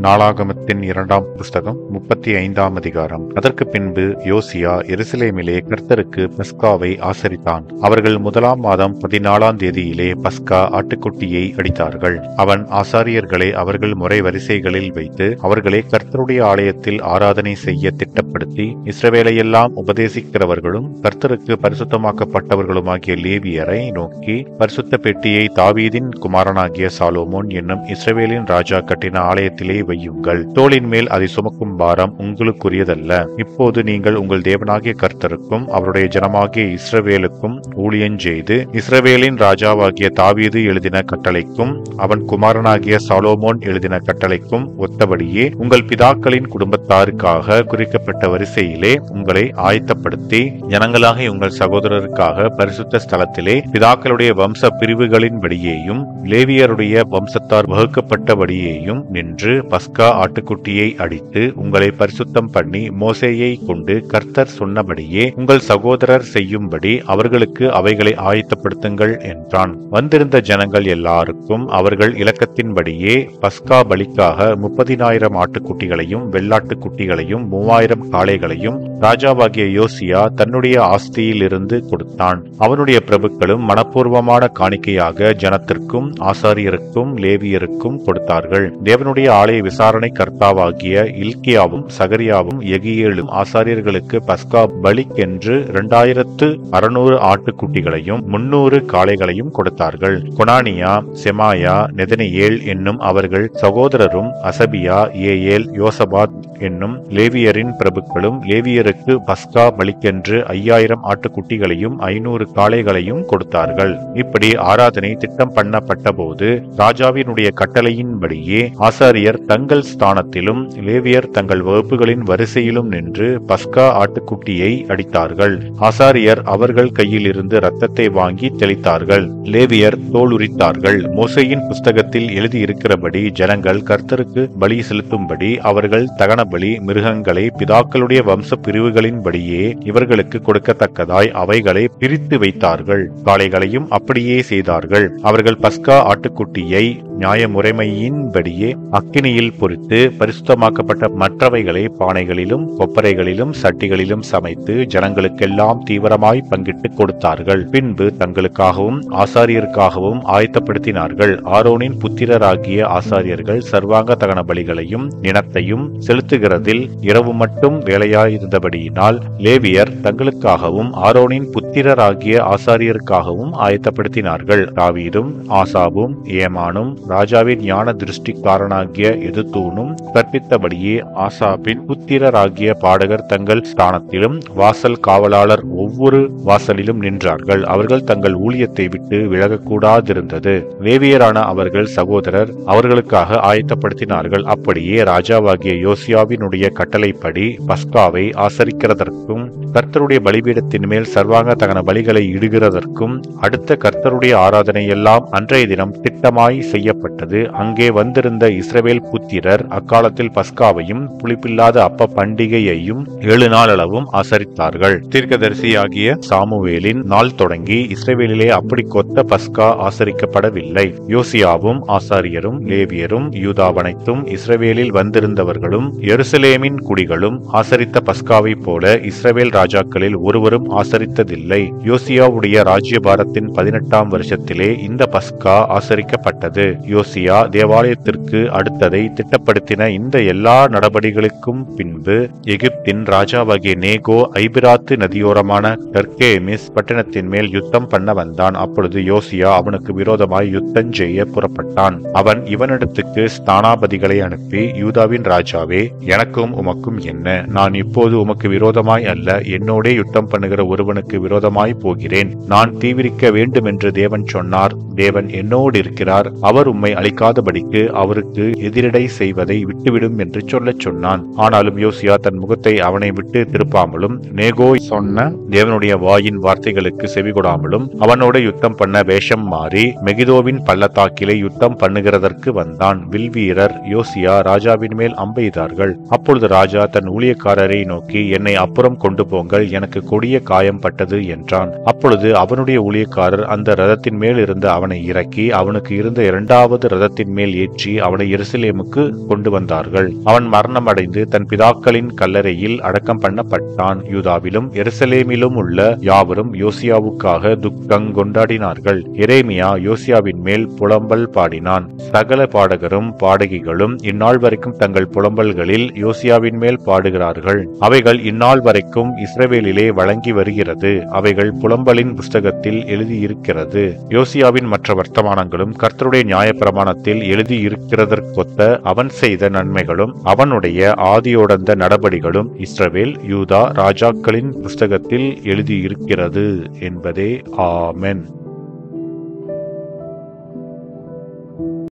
நாளாகமத்தின் 2ஆம் புஸ்தகம் 35ஆம் அதிகாரம். அதற்கு பின்பு யோசியா எருசலேமிலே கர்த்தருக்கு பஸ்காவை ஆசரித்தான். அவர்கள் 1ஆம் மாதம் 14ஆம் தேதியிலே பஸ்கா ஆட்டுக்குட்டியை அடித்தார்கள். அவன் ஆசாரியர்களை அவர்கள் முறை வரிசைகளில் வைத்து அவர்களை கர்த்தருடைய ஆலயத்தில் ஆராதனை செய்ய திட்டப்படுத்தி இஸ்ரவேலையெல்லாம் உபதேசிக்கிறவர்களும் கர்த்தருக்கு பரிசுத்தமாக்கப்பட்டவர்களுமாகிய லேவியரை நோக்கி, பரிசுத்த பெட்டியை தாவீதின் குமாரனாகிய சாலோமோன் என்னும் இஸ்ரவேலின் ராஜா கட்டின ஆலயத்திலே வையுங்கள். தோளின் மேல் அதை சுமக்கும் பாரம் உங்களுக்குரியதல்ல. இப்போது நீங்கள் உங்கள் தேவனாகிய கர்த்தருக்கும் அவருடைய ஜனமாகிய இஸ்ரவேலுக்கும் ஊழியஞ்செய்து இஸ்ரவேலின் ராஜாவாகிய தாவீது எழுதின கட்டளைக்கும் அவன் குமாரனாகிய சாலோமோன் எழுதின கட்டளைக்கும் ஒத்தபடியே உங்கள் பிதாக்களின் குடும்பத்தாருக்காக குறிக்கப்பட்ட வரிசையிலே உங்களை ஆயத்தப்படுத்தி ஜனங்களாகிய உங்கள் சகோதரருக்காக பரிசுத்த ஸ்தலத்திலே பிதாக்களுடைய வம்ச பிரிவுகளின்படியேயும் லேவியருடைய வம்சத்தார் வகுக்கப்பட்டபடியேயும் நின்று பஸ்கா ஆட்டுக்குட்டியை அடித்து உங்களை பரிசுத்தம் பண்ணி மோசேயை கொண்டு கர்த்தர் சொன்னபடியே உங்கள் சகோதரர் செய்யும்படி அவர்களுக்கு அவைகளை ஆயத்தப்படுத்துங்கள் என்றான். வந்திருந்த ஜனங்கள் எல்லாருக்கும் அவர்கள் இலக்கத்தின்படியே பஸ்கா பலிக்காக 30,000 ஆட்டுக்குட்டிகளையும் வெள்ளாட்டுக்குட்டிகளையும் 3000 காளைகளையும் ராஜாவாகிய யோசியா தன்னுடைய ஆஸ்தியிலிருந்து கொடுத்தான். அவனுடைய பிரபுக்களும் மனப்பூர்வமான காணிக்கையாக ஜனத்திற்கும் ஆசாரியருக்கும் லேவியருக்கும் கொடுத்தார்கள். தேவனுடைய ஆலய விசாரணை கர்த்தாவாகிய இல்கியாவும் சகரியாவும் எகியேலும் ஆசாரியர்களுக்கு பஸ்கா பலிக்கென்று 2600 ஆட்டுக்குட்டிகளையும் 300 காளைகளையும் கொடுத்தார்கள். கொனானியா, செமாயா, நெதனியேல் என்னும் அவர்கள் சகோதரரும் அசபியா, ஏயேல், யோசபாத் என்னும் லேவியரின் பிரபுக்களும் லேவியருக்கு பஸ்கா பலிக்கென்று 5000 ஆட்டுக்குட்டிகளையும் 500 காளைகளையும் கொடுத்தார்கள். இப்படி ஆராதனை திட்டம் பண்ணப்பட்ட போது ராஜாவினுடைய கட்டளையின்படியே ஆசாரியர் தங்கள் ஸ்தானத்திலும் லேவியர் தங்கள் வகுப்புகளின் வரிசையிலும் நின்று பஸ்கா ஆட்டுக்குட்டியை அடித்தார்கள். ஆசாரியர் அவர்கள் கையில் இருந்து இரத்தத்தை வாங்கி தெளித்தார்கள். லேவியர் தோல் உரித்தார்கள். மோசேயின் புஸ்தகத்தில் எழுதியிருக்கிறபடி ஜனங்கள் கர்த்தருக்கு பலி செலுத்தும்படி அவர்கள் தகன பலி மிருகங்களை பிதாக்களுடைய வம்ச பிரிவுகளின்படியே இவர்களுக்கு கொடுக்கத்தக்கதாய் அவைகளை பிரித்து வைத்தார்கள். காளைகளையும் அப்படியே செய்தார்கள். அவர்கள் பஸ்கா ஆட்டுக்குட்டியை நியாய முறைமையின்படியே அக்கினியில் பொறித்து பரிசுத்தமாக்கப்பட்ட மற்றவைகளை பானைகளிலும் கொப்பரைகளிலும் சட்டிகளிலும் சமைத்து ஜனங்களுக்கெல்லாம் தீவிரமாய் பங்கிட்டு கொடுத்தார்கள். பின்பு தங்களுக்காகவும் ஆசாரியருக்காகவும் ஆயத்தப்படுத்தினார்கள். ஆரோனின் புத்திரராகிய ஆசாரியர்கள் சர்வாங்க தகன பலிகளையும் நினத்தையும் செலுத்துகிறதில் இரவு மட்டும் வேலையாயிருந்தபடியினால் லேவியர் தங்களுக்காகவும் ஆரோனின் புத்திரராகிய ஆசாரியருக்காகவும் ஆயத்தப்படுத்தினார்கள். தாவீதும் ஆசாபும் ஏமானும் ராஜாவின் ஞான திருஷ்டிக்காரனாகிய எதுத்தூனும் கற்பித்தபடியே ஆசாபின் புத்திரராகிய பாடகர் தங்கள் ஸ்தானத்திலும் வாசல் காவலாளர் ஒவ்வொரு வாசலிலும் நின்றார்கள். அவர்கள் தங்கள் ஊழியத்தை விட்டு விலகக்கூடாதிருந்தது. லேவியரான அவர்கள் சகோதரர் அவர்களுக்காக ஆயத்தப்படுத்தினார்கள். அப்படியே ராஜாவாகிய யோசியாவினுடைய கட்டளைப்படி பஸ்காவை ஆசரிக்கிறதற்கும் கர்த்தருடைய பலிபீடத்தின் மேல் சர்வாங்க தகன பலிகளை இடுகிறதற்கும் அடுத்த கர்த்தருடைய ஆராதனை எல்லாம் அன்றைய தினம் திட்டமாய் செய்யப்பட்டது. அங்கே வந்திருந்த இஸ்ரவேல் புத்திரர் அக்காலத்தில் பஸ்காவையும் புளிப்பில்லாத அப்ப பண்டிகையையும் 7 நாள் அளவும் ஆசரித்தார்கள். தீர்க்கதரிசியாகிய சாமுவேலின் நாள் தொடங்கி இஸ்ரவேலிலே அப்படி கொத்த பஸ்கா ஆசரிக்கப்படவில்லை. யோசியாவும் ஆசாரியரும் லேவியரும் யூதாவனைத்தும் இஸ்ரவேலில் வந்திருந்தவர்களும் எருசலேமின் குடிகளும் ஆசரித்த பஸ்காவை போல இஸ்ரவேல் ராஜாக்களில் ஒருவரும் ஆசரித்ததில்லை. யோசியாவுடைய ராஜ்யபாரத்தின் 18ஆம் வருஷத்திலே இந்த பஸ்கா ஆசரிக்கப்பட்டது. யோசியா தேவாலயத்திற்கு அடுத்ததை திட்டப்படுத்தின இந்த எல்லா நடவடிக்கைகளுக்கும் பின்பு எகிப்தின் ராஜாவாகிய நேகோ ஐபிராத்து நதியோரமான கர்கேமிஸ் பட்டணத்தின் மேல் யுத்தம் பண்ண வந்தான். அப்பொழுது யோசியா அவனுக்கு விரோதமாய் யுத்தம் செய்ய புறப்பட்டான். அவன் இவனிடத்துக்கு ஸ்தானாபதிகளை அனுப்பி, யூதாவின் ராஜாவே, எனக்கும் உமக்கும் என்ன? நான் இப்போது உமக்கு விரோதமாய் அல்ல, என்னோடே யுத்தம் பண்ணுகிற ஒருவனுக்கு விரோதமாய் போகிறேன். நான் தீவிரிக்க வேண்டும் என்று தேவன் சொன்னார். தேவன் என்னோடு இருக்கிறார். அவர் உம்மை அழிக்காதபடிக்கு அவருக்கு எதிரடை செய்வதை விட்டுவிடும் என்று சொல்லச் சொன்னான். ஆனாலும் யோசியா தன் முகத்தை அவனை விட்டு திருப்பாமலும் நேகோ சொன்ன தேவனுடைய வாயின் வார்த்தைகளுக்கு செவிகொடாமலும் அவனோட யுத்தம் பண்ண வேஷம் மாறி மெகிதோவின் பள்ளத்தாக்கிலே யுத்தம் பண்ணுகிறதற்கு வந்தான். வில்வீரர் யோசியா ராஜாவின் மேல் அம்பெய்தார்கள். அப்பொழுது ராஜா தன் ஊழியக்காரரை நோக்கி, என்னை அப்புறம் கொண்டு போங்கள், எனக்கு கொடிய காயம் பட்டது என்றான். அப்பொழுது அவனுடைய ஊழியக்காரர் அந்த ரதத்தின் மேல் இருந்து அவனை இறக்கி அவனுக்கு இருந்த 2வது ரதத்தின் மேல் ஏற்றி அவனை எருசலேமுக்கு கொண்டு வந்தார்கள். அவன் மரணம் அடைந்து தன் பிதாக்களின் கல்லறையில் அடக்கம் பண்ணப்பட்டான். யூதாவிலும் எருசலேமிலும் உள்ள யாவரும் யோசியாவுக்காக துக்கம் கொண்டாடினார்கள். எரேமியா யோசியாவின் மேல் புலம்பல் பாடினான். சகல பாடகரும் பாடகிகளும் இந்நாள் வரைக்கும் தங்கள் புலம்பல்களில் யோசியாவின் மேல் பாடுகிறார்கள். அவைகள் இந்நாள் வரைக்கும் இஸ்ரவேலிலே வழங்கி வருகிறது. அவைகள் புலம்பலின் புஸ்தகத்தில் எழுதியிருக்கிறது. யோசியாவின் மற்ற வர்த்தமானங்களும் கர்த்தருடைய நியாயப்பிரமாணத்தில் எழுதியிருக்கிறதற்கொத்த அவன் செய்த நன்மைகளும் அவனுடைய ஆதியோடந்த நடபடிகளும் இஸ்ரவேல் யூதா ராஜாக்களின் புஸ்தகத்தில் எழுதியிருக்கிறது என்பதே. ஆமென்.